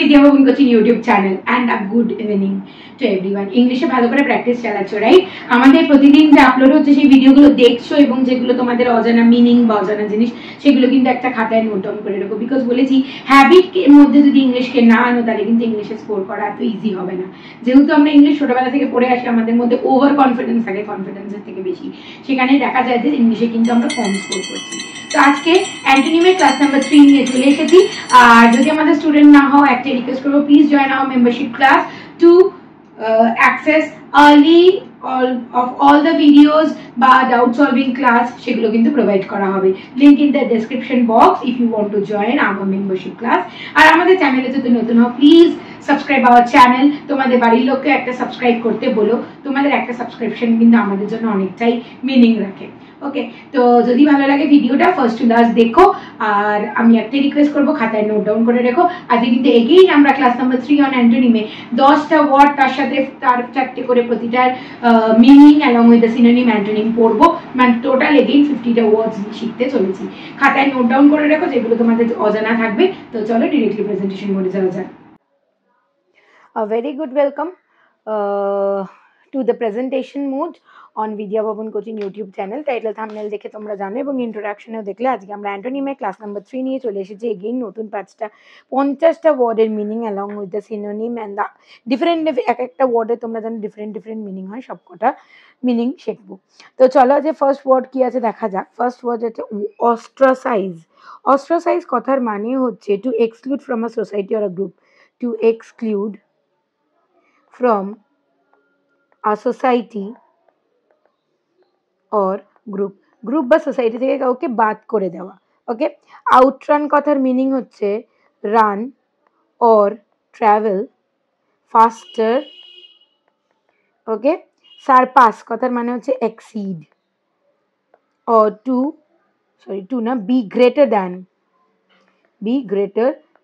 Vidya Bhavan Coaching YouTube channel and a good evening to everyone. ইংলিশে ভালো করে practice চালাচ্ছ, right? আমাদের প্রতিদিন যে আপলোড হচ্ছে সেই ভিডিওগুলো দেখছো এবং যেগুলো তোমাদের অজানা মিনিং বা অজানা জিনিস সেগুলো কিন্তু একটা খাতায় নোট ডাউন করে রাখো। বিকজ বলেছি হ্যাবিট এর মধ্যে যদি ইংলিশকে না আনো তাহলে কিন্তু ইংলিশে স্কোর করা এত ইজি হবে না। যেহেতু আমরা ইংলিশ ছোটবেলা থেকে পড়ে আসি, আমাদের মধ্যে ওভার কনফিডেন্স থাকে কনফিডেন্সের থেকে বেশি, সেখানে দেখা যায় যে ইংলিশে কিন্তু আমরা কম স্কোর করছি। তো আজকে অ্যান্টোনিমের ক্লাস নাম্বার 3 নিয়ে চলে এসেছি। আর যদি আমাদের স্টুডেন্ট না হও, একটা রিকোয়েস্ট করবো, please join our membership class to access early of all the videos বা ডাউট সলভিং ক্লাস সেগুলো কিন্তু প্রোভাইড করা হবে। Link in the description box if you want to join our membership class. আর আমাদের চ্যানেলে যদি নতুন হও, প্লিজ সাবস্ক্রাইব আওয়ার চ্যানেল। তোমাদের বাড়ির লোককে একটা সাবস্ক্রাইব করতে বলো, তোমাদের একটা সাবস্ক্রিপশন কিন্তু আমাদের জন্য অনেকটাই মিনিং রাখে। ওকে, তো যদি ভালো লাগে ভিডিওটা ফার্স্ট টু লাস্ট দেখো। আর আমি একটা রিকোয়েস্ট করবো, খাতায় নোট ডাউন করে রেখো। আজকে কিন্তু এগেইন আমরা ক্লাস নাম্বার 3 অন অ্যান্টোনিমে 10টা ওয়ার্ড, তার সাথে তার 4টে করে প্রতিটার meaning along with the synonym antonym পড়বো। মানে টোটাল এগেইন 50টা ওয়ার্ডস শিখতে চলেছি। খাতায় নোট ডাউন করে রেখো যেগুলো তোমাদের অজানা থাকবে। তো চলো ডিরেক্টলি প্রেজেন্টেশন মোডে যাওয়া যাক। A very good welcome to the presentation mode on Vidya Bhavan Coaching YouTube channel. Title thumbnail দেখে তোমরা জানো এবং ইন্ট্রোডাকশনেও দেখলে আজকে আমরা অ্যান্টোনিমে ক্লাস নাম্বার 3 নিয়ে চলে এসেছি। এগেইন নতুন 50টা ওয়ার্ডের meaning along with the synonym and the different, এক একটা ওয়ার্ডে তোমরা জানো ডিফারেন্ট মিনিং হয়, সবকটা মিনিং শিখবো। তো চলো যে ফার্স্ট ওয়ার্ড কি আছে দেখা যাক। ফার্স্ট ওয়ার্ড হচ্ছে অস্ট্রাসাইজ। অস্ট্রাসাইজ কথার মানে হচ্ছে two exclude from a society or a group. Two exclude from a society or group বা সোসাইটি থেকে কাউকে বাদ করে দেওয়া। ওকে, আউটরান কথার মিনিং হচ্ছে run or travel ফাস্টার। Okay, surpass কথার মানে হচ্ছে এক্সিড or টু না, বি গ্রেটার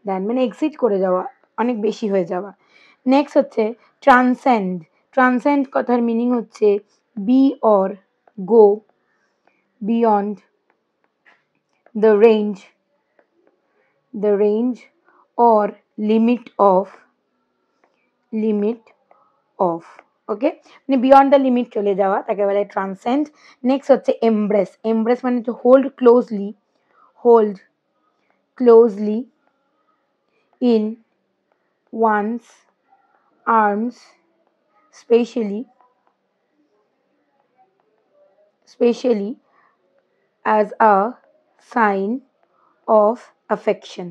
দ্যান মানে এক্সিড করে যাওয়া, অনেক বেশি হয়ে যাওয়া। নেক্সট হচ্ছে ট্রান্সেন্ড কথার মিনিং হচ্ছে be or go beyond the range or limit of. Okay, মানে বিয়ন্ড দ্য লিমিট চলে যাওয়া, তাকে বলে ট্রান্সেন্ড। নেক্সট হচ্ছে এমব্রেস মানে হচ্ছে hold closely in one's arms, especially as a sign of affection,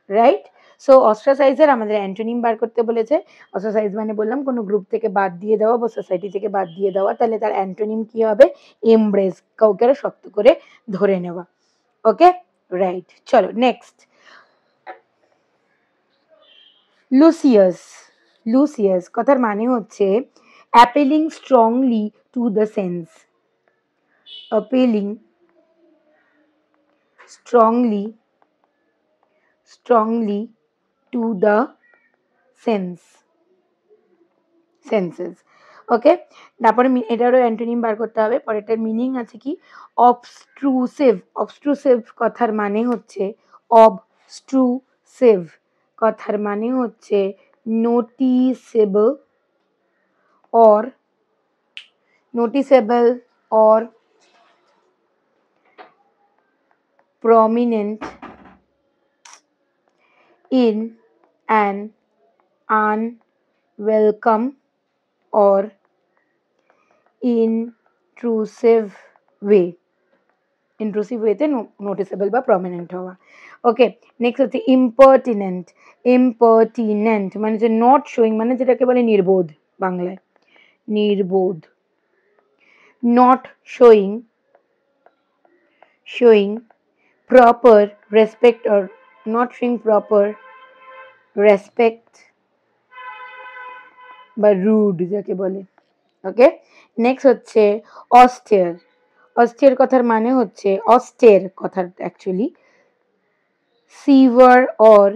right? So অস্ট্রাসাইজের আমাদের অ্যান্টোনিম বার করতে বলেছে। অস্ট্রাসাইজ মানে বললাম কোনো গ্রুপ থেকে বাদ দিয়ে দেওয়া বা সোসাইটি থেকে বাদ দিয়ে দেওয়া। তাহলে তার অ্যান্টোনিম কি হবে? এমব্রেস, কাউকে শক্ত করে ধরে নেওয়া। ওকে, রাইট। চলো নেক্সট, লুসিয়াস কথার মানে হচ্ছে appealing strongly to the sense. to the senses. ওকে, তারপরে এটারও অ্যান্টোনিম বার করতে হবে। পরেরটার মিনিং আছে কি? অবস্ট্রুসিভ কথার মানে হচ্ছে কথার মানে হচ্ছে noticeable or prominent in an unwelcome or intrusive ওয়েতে নোটিসেবল বা প্রমিনেন্ট হওয়া। ওকে, নেক্সট হচ্ছে ইম্পার্টিনেন্ট মানে হচ্ছে নট শোয়িং, মানে যেটাকে বলে নির্বোধ বাংলায়, not showing proper respect or not showing proper respect বা রুড যাকে বলে। ওকে, নেক্সট হচ্ছে অস্টের কথার মানে হচ্ছে কথার actually severe or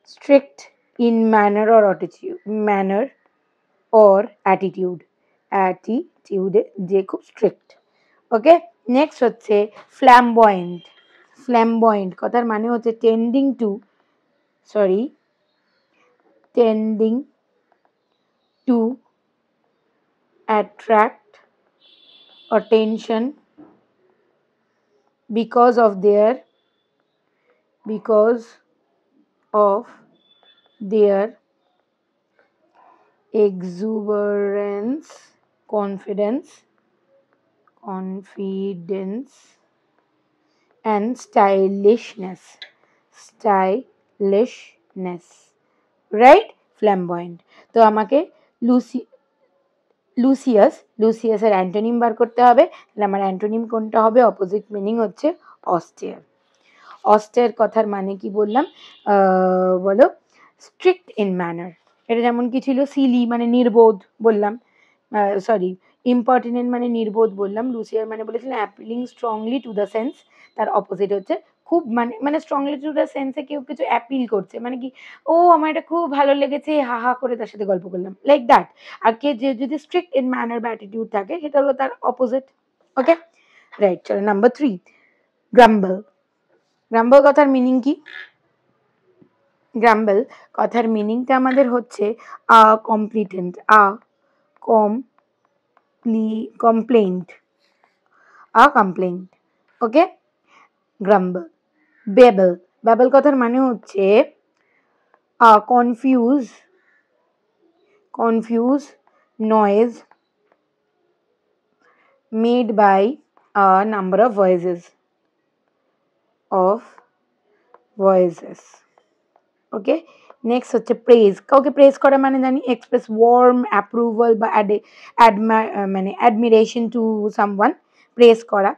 strict in manner or attitude যে খুব স্ট্রিক্ট। ওকে, নেক্সট হচ্ছে ফ্ল্যামবয়েন্ট ফ্ল্যামবয়েন্ট কথার মানে হচ্ছে tending to attract attention because of their exuberance, confidence and stylishness, right? Flamboyant. তো আমাকে লুসিয়াসের অ্যান্টোনিম বার করতে হবে। তাহলে আমার অ্যান্টোনিম কোনটা হবে? অপোজিট মিনিং হচ্ছে অস্টিয়ার। অস্টিয়ার কথার মানে কি বললাম বলো? Strict in manner. এটা যেমন কি ছিল? সিলি মানে নির্বোধ বললাম, সরি ইম্পার্টিনেন্ট মানে নির্বোধ বললাম। লুসিয়ার মানে বলেছিলাম appealing strongly to the sense, তার অপোজিট হচ্ছে খুব মানে স্ট্রংলি টু দ্য সেন্সে কেউ কিছু অ্যাপিল করছে, মানে কি ও আমার এটা খুব ভালো লেগেছে, হা হা করে তার সাথে গল্প করলাম, লাইক দ্যাট। আর কে যে যদি স্ট্রিক্ট ইন ম্যানার বা অ্যাটিটিউড থাকে সেটা হলো তার অপোজিট। ওকে, রাইট। চলো নাম্বার 3, গ্রাম্বল। গ্রাম্বল কথার মিনিং কি? গ্রাম্বল কথার মিনিংটা আমাদের হচ্ছে কমপ্লিটেন্ট, কমপ্লেন্ট। ওকে, গ্রাম্বল। বেবল কথার মানে হচ্ছে confuse noise made by a number of voices. Okay, next হচ্ছে প্রেজ। কাউকে প্রেজ করা মানে জানি এক্সপ্রেস ওয়ার্ম অ্যাপ্রুভাল বা মানে অ্যাডমিরেশন টু সামওয়ান, প্রেজ করা।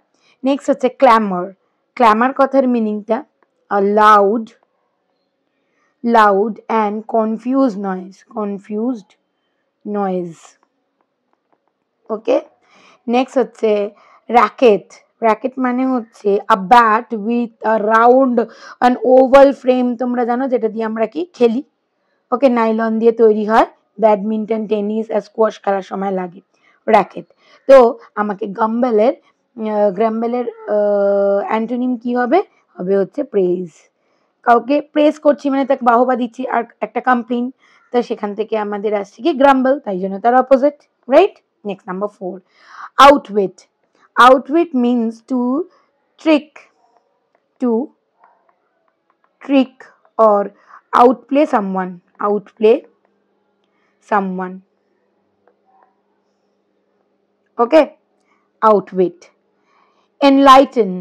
নেক্সট হচ্ছে ক্ল্যামার কথার মিনিংটা loud and confused noise. Okay, next হচ্ছে র্যাকেট মানে হচ্ছে a bat with a round and oval frame. তোমরা জানো যেটা দিয়ে আমরা কি খেলি। ওকে, নাইলন দিয়ে তৈরি হয়, ব্যাডমিন্টন, টেনিস আর স্কোয়াশ খেলার সময় লাগে র্যাকেট। তো আমাকে গ্রাম্বেলের অ্যান্টোনিম কি হবে? হচ্ছে প্রেজ। কাউকে প্রেজ করছি মানে তাকে বাহবা দিচ্ছি, আর একটা কমপ্লেন, তো সেখান থেকে আমাদের আসছে কি গ্রাম্বল, তাই জন্য তার opposite, right? Next number 4, outwit means to trick or outplay someone. Okay, outwit. enlighten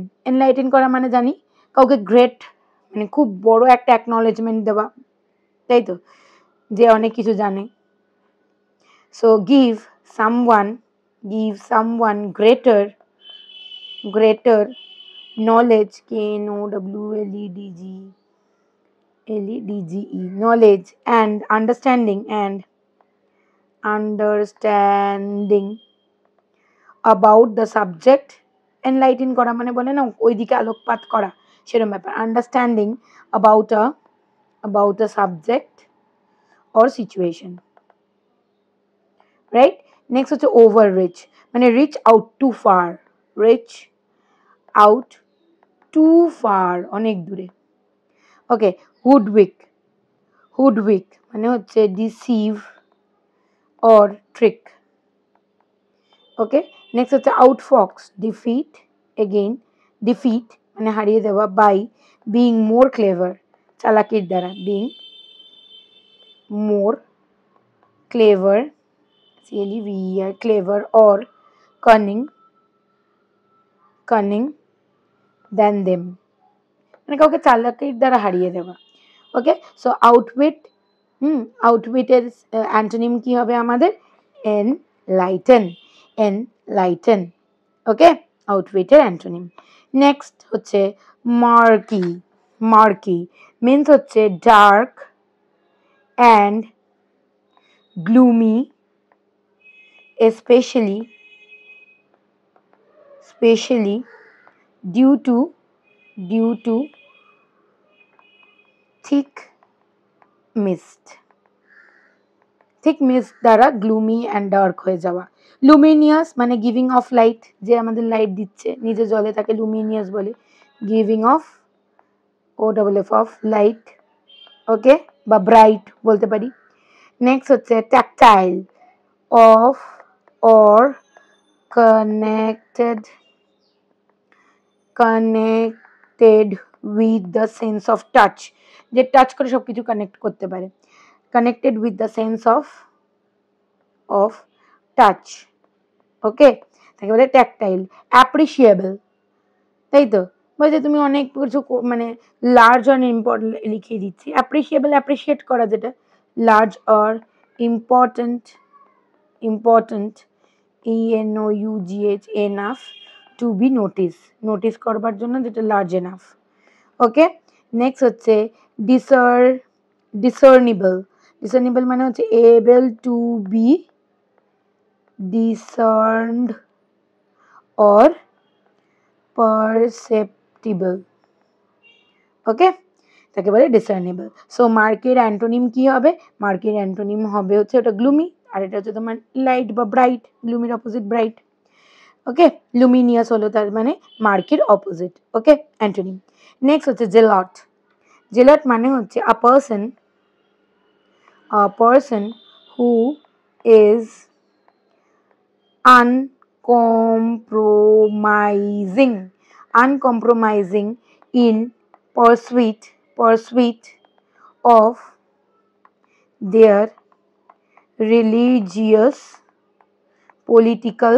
করা মানে জানি কাউকে গ্রেট মানে খুব বড় একটা অ্যাকনলেজমেন্ট দেওয়া, তাই তো, যে অনেক কিছু জানে। So give someone greater knowledge, knowledge and understanding about the subject. Enlighten করা মানে বলে না ওইদিকে আলোকপাত করা, সেরকম ব্যাপার। Understanding about a subject or situation, right? Next হচ্ছে overreach মানে reach out too far, অনেক দূরে। ওকে, hoodwick মানে হচ্ছে deceive or trick. Okay, next হচ্ছে outfox, defeat মানে হারিয়ে দেওয়া, by being more clever, চালাকির দ্বারা, being more clever, clever or cunning than them, মানে কাউকে চালাকির দ্বারা হারিয়ে দেওয়া। ওকে, সো outwit এর অ্যান্টোনিম কি হবে আমাদের? enlighten. ওকে, outwit এর অ্যান্টোনিম। নেক্সট হচ্ছে murky মিন্স হচ্ছে dark and gloomy, especially due to thick mist দ্বারা gloomy and dark হয়ে যাওয়া। luminous মানে giving off light, যে আমাদের লাইট দিচ্ছে, নিজে জলে তাকে luminous বলে, giving off ও double F of light, okay, বা ব্রাইট বলতে পারি। নেক্সট হচ্ছে tactile, of or connected with the sense of touch, যে টাচ করে সবকিছু কানেক্ট করতে পারে, connected with the sense of touch, okay, তাকে বলে ট্যাকটাইল। অ্যাপ্রিসিয়েবল, তাই তো, বলছে তুমি অনেক কিছু মানে লার্জ আর ইম্পর্টেন্ট লিখিয়ে দিচ্ছি। অ্যাপ্রিসিয়েবল, অ্যাপ্রিসিয়েট করা যেটা, লার্জ আর important ENOUGH, enough to be notice করবার জন্য, যেটা লার্জ এনাফ, ওকে। নেক্সট হচ্ছে ডিসার্নিবল মানে হচ্ছে এবল টু বি ডিসার্নড অর পারসেপ্টিবল, ওকে, তাকে বলে ডিসার্নেবল। সো মার্কের অ্যান্টোনিম কি হবে? মার্কের অ্যান্টোনিম হবে হচ্ছে ওটা গ্লুমি, আর এটা হচ্ছে তোমার লাইট বা ব্রাইট, গ্লুমির অপোজিট ব্রাইট, ওকে। লুমিনিয়াস হলো তার মানে মার্কের অপোজিট, ওকে, অ্যান্টোনিম। নেক্সট হচ্ছে জেলট মানে হচ্ছে a person who is uncompromising in pursuit of their religious, political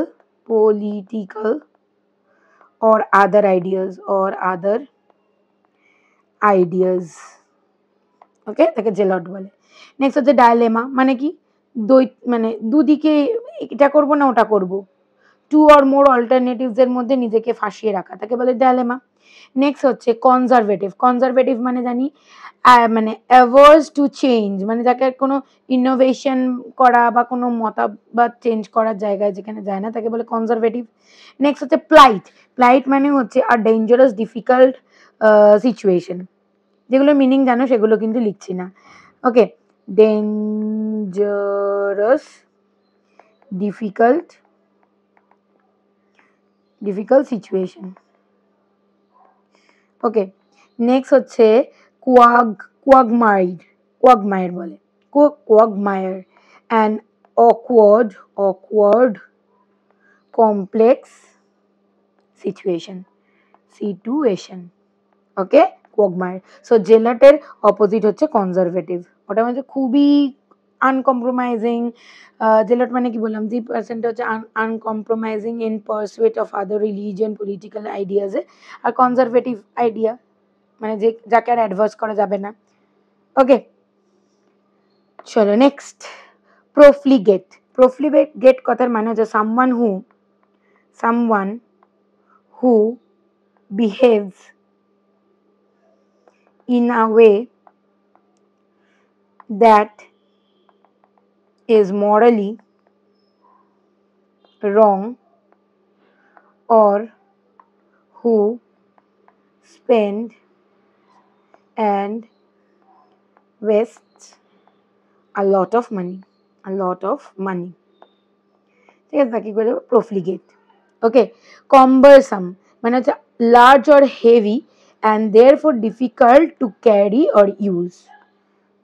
or other ideas, ওকে, তাকে জেলট বলে। নেক্সট হচ্ছে ডায়লেমা, মানে কি মানে দুদিকে এটা করব না ওটা করব, টু অর মোর অল্টারনেটিভস এর মধ্যে নিজেকে ফাঁসিয়ে রাখা, তাকে বলে ডায়লেমা। নেক্সট হচ্ছে কনজারভেটিভ মানে জানি মানে অ্যাভার্স টু চেঞ্জ, মানে যাকে কোনো ইনোভেশন করা বা কোনো মতামত চেঞ্জ করার জায়গায় যেখানে যায় না, তাকে বলে কনজারভেটিভ। নেক্সট হচ্ছে প্লাইট মানে হচ্ছে আর ডেঞ্জারাস ডিফিকাল্ট সিচুয়েশন, যেগুলো মিনিং জানো সেগুলো কিন্তু লিখছি না, okay. Dangerous difficult situation, okay. Next হচ্ছে কোয়াগমায়ার বলে, quagmire an awkward complex situation, okay, quagmire. So জেলাটের অপোজিট হচ্ছে কনজারভেটিভ, ওটা মানে খুবই আনকম্প্রোমাইজিং। জেলাট মানে কি বললাম, যে পার্সনটা হচ্ছে uncompromising in pursuit of other religion, political আইডিয়াজে, আর কনজারভেটিভ আইডিয়া মানে যে যাকে আর অ্যাডভার্স করা যাবে না, ওকে। চলো নেক্সট, প্রফলিগেট কথার মানে হচ্ছে someone who behaves in a way that is morally wrong, or who spend and wastes a lot of money, ঠিক আছে, তাকে বলে প্রফলিগেট, ওকে। কম্বারসাম মানে হচ্ছে large or heavy and therefore difficult to carry or use,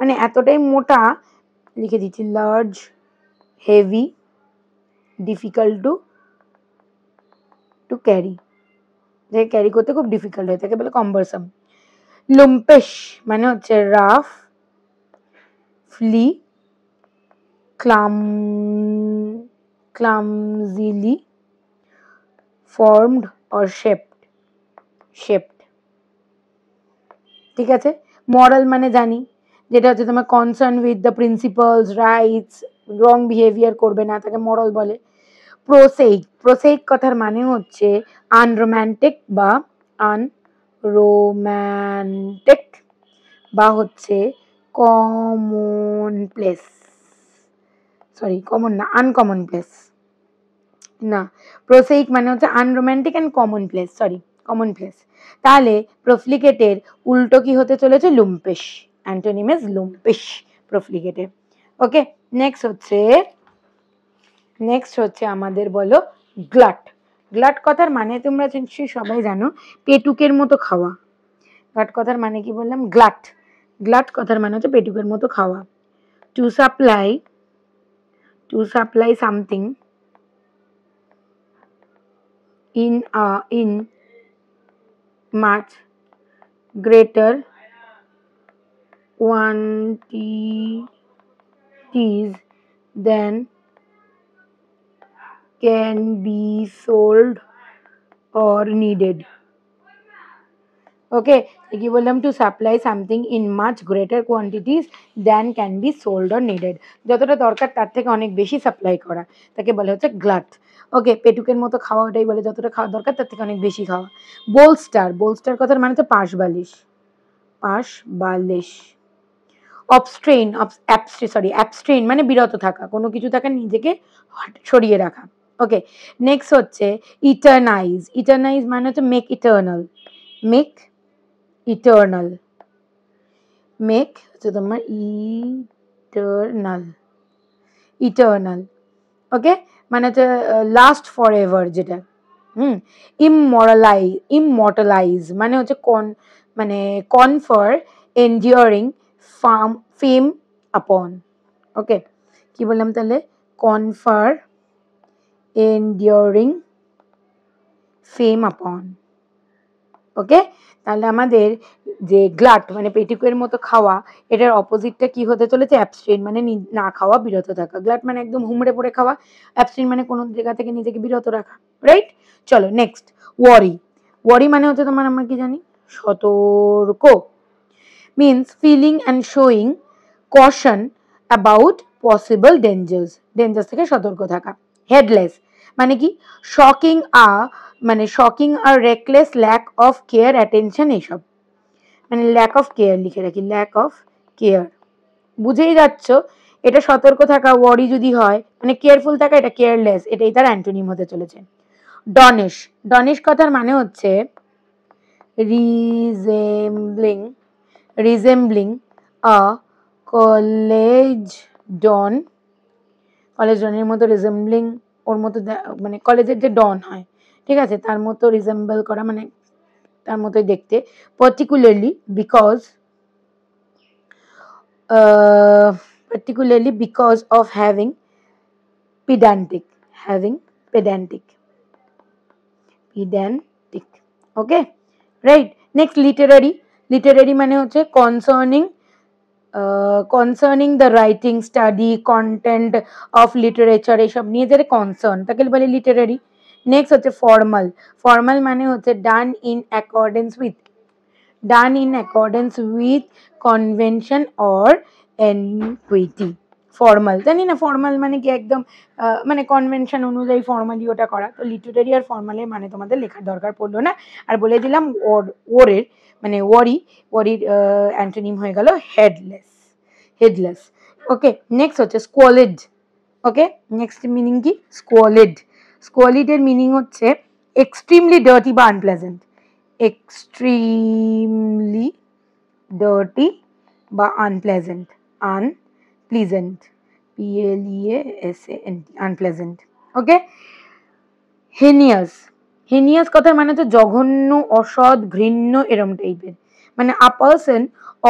মানে এতটাই মোটা, লিখে দিচ্ছি, large, heavy, difficult to carry, যে ক্যারি করতে খুব ডিফিকাল্ট হয়, তাকে বলে কম্বারসাম। লুম্পেশ মানে হচ্ছে রাফ, ফ্লি, clumsily formed or shaped, ঠিক আছে। মরাল মানে জানি, যেটা হচ্ছে তোমার concern with the principles, rights, wrong behaviour করবে না, তাকে মরাল বলে। প্রোসেইক কথার মানে হচ্ছে আনরোম্যান্টিক বা হচ্ছে আনকমন প্লেস, না, প্রোসেইক মানে হচ্ছে আনরোম্যান্টিক অ্যান্ড কমন প্লেস। তাহলে প্রফলিগেটের উল্টো কি হতে চলেছে? লুম্পেশ, অ্যান্টোনিম ইজ লুম্পেশ প্রফলিগেটের, ওকে। নেক্সট হচ্ছে আমাদের বলো গ্লাট কথার মানে তোমরা নিশ্চয়ই সবাই জানো, পেটুকের মতো খাওয়া, গাট কথার মানে কি বললাম? গ্লাট। গ্লাট কথার মানে হচ্ছে পেটুকের মতো খাওয়া। To supply, to supply something in much greater quantities than can be sold or needed. ওকে, কি বললাম? To supply something in much greater quantities than can be sold or needed. যতটা দরকার তার থেকে অনেক বেশি সাপ্লাই করা, তাকে বলে হচ্ছে গ্লাট। ওকে, পেটুকের মতো খাওয়া, ওটাই বলে যতটা খাওয়া দরকার তার থেকে অনেক বেশি খাওয়া। বোলস্টার, বোলস্টার কথার মানে হচ্ছে পাশ বালিশ। পাশ বালিশ। অবস্ট্রেইন, অ্যাবস্ট্রেইন মানে বিরত থাকা, কোনো কিছু থেকে নিজেকে সরিয়ে রাখা। ওকে, নেক্সট হচ্ছে ইটারনাইজ। ইটারনাইজ মানে হচ্ছে make eternal. Make eternal, make হচ্ছে তোমার ইটার্নাল, ইটার্নাল। ওকে, মানে হচ্ছে লাস্ট ফর এভার যেটা। ইমমর্টালাইজ মানে হচ্ছে মানে কনফার এন্ডিওরিং ফেম আপন। ওকে, কি বললাম তাহলে? কনফার এন্ডিওরিং ফেম আপন। ওকে, তাহলে আমাদের যে গ্লাট মানে পেটুকের মতো খাওয়া, এটার অপোজিটটা কি হতে চলেছে? অ্যাবস্টেইন মানে না খাওয়া, বিরত থাকা। গ্লাট মানে একদম হুমড়ে পড়ে খাওয়া, অ্যাবস্টেইন মানে কোনো জায়গা থেকে নিজেকে বিরত রাখা। রাইট? চলো নেক্সট, ওয়ারি। ওয়ারি মানে হচ্ছে তোমার, আমরা কি জানি? সতর্ক। Means feeling and showing caution about possible dangers, dangers থেকে সতর্ক থাকা। হেডলেস মানে কি? শকিং মানে শকিং আর reckless lack of care attention, এইসব মানে ল্যাক অফ কেয়ার লিখে রাখি, ল্যাক অফ কেয়ার। বুঝেই যাচ্ছ এটা সতর্ক থাকা। ওয়ারি যদি হয় মানে কেয়ারফুল থাকা, এটা কেয়ারলেস, এটাই তার অ্যান্টোনিম হতে চলেছে। ডনিশ, ডনিশ কথার মানে হচ্ছে রিজেম্বলিং, রিজেম্বলিং আ কলেজ ডন, কলেজ ডনের মতো রিজেম্বলিং, ওর মতো মানে কলেজের যে ডন হয়, ঠিক আছে, তার মতো রিজেম্বল করা মানে তার মতোই দেখতে। Particularly because particularly because of having pedantic, having pedantic, pedantic. Okay, right? Next, literary. Literary মানে হচ্ছে concerning the writing, study, content of literature, এসব নিয়ে যারা কনসার্ন তাকে বলে লিটারারি। নেক্সট হচ্ছে ফর্মাল। ফর্মাল মানে হচ্ছে done in accordance with, done in accordance with convention or equity. Formal জানি না, ফর্মাল মানে কি একদম মানে কনভেনশন অনুযায়ী ফর্মালি ওটা করা। তো লিটারারি আর ফর্মালের মানে তোমাদের লেখার দরকার পড়লো না, আর বলে দিলাম ওরের মানে ওয়ারির অ্যান্টোনিম হয়ে গেল হেডলেস, হেডলেস। ওকে, নেক্সট হচ্ছে স্কোয়ালিড। ওকে, নেক্সট মিনিং কি? স্কোয়ালিড। স্কোয়ালিডের মিনিং হচ্ছে এক্সট্রিমলি ডার্টি বা আনপ্লেজেন্ট, extremely dirty বা unpleasant, unpleasant, pleasant, unpleasant. ওকে, হেনিয়াস। হেনিয়াস কথার মানে হচ্ছে জঘন্য, অসৎ, ঘৃণ্য, এরম টাইপের। মানে a person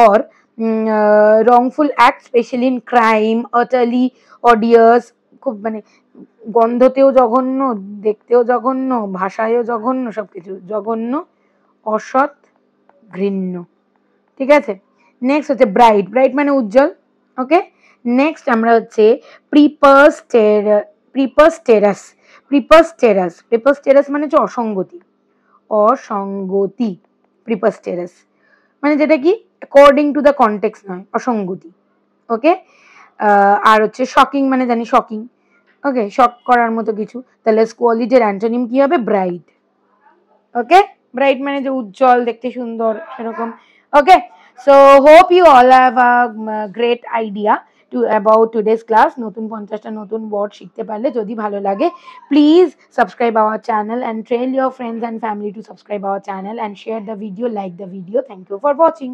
or wrongful act specially in crime, utterly odious, খুব মানে গন্ধতেও জঘন্য, দেখতেও জঘন্য, ভাষায়ও জঘন্য, সবকিছু জঘন্য, অসৎ, ঘৃণ্য। ঠিক আছে, নেক্সট হচ্ছে ব্রাইট। ব্রাইট মানে উজ্জ্বল। ওকে, নেক্সট আমরা হচ্ছে প্রিপাস্টেরাস। প্রিপাস্টেরাস, প্রিপাস্টেরাস মানে হচ্ছে অসঙ্গতি, অসঙ্গতি, প্রিপাস্টেরাস মানে যেটা কি অ্যাকর্ডিং টু দ্য কনটেক্সট নয়, অসঙ্গতি। ওকে, আর হচ্ছে শকিং মানে জানি শকিং। ওকে, শক করার মতো কিছু। তাহলে স্কোয়ালিডের অ্যান্টোনিম কি হবে? ব্রাইট। ওকে, ব্রাইট মানে যে উজ্জ্বল, দেখতে সুন্দর, সেরকম। Okay, so hope you all have a great idea to about today's class. নতুন 50টা নতুন ওয়ার্ড শিখতে পারলে, যদি ভালো লাগে please subscribe our channel and tell your friends and family to subscribe our channel and share the video, like the video. Thank you for watching.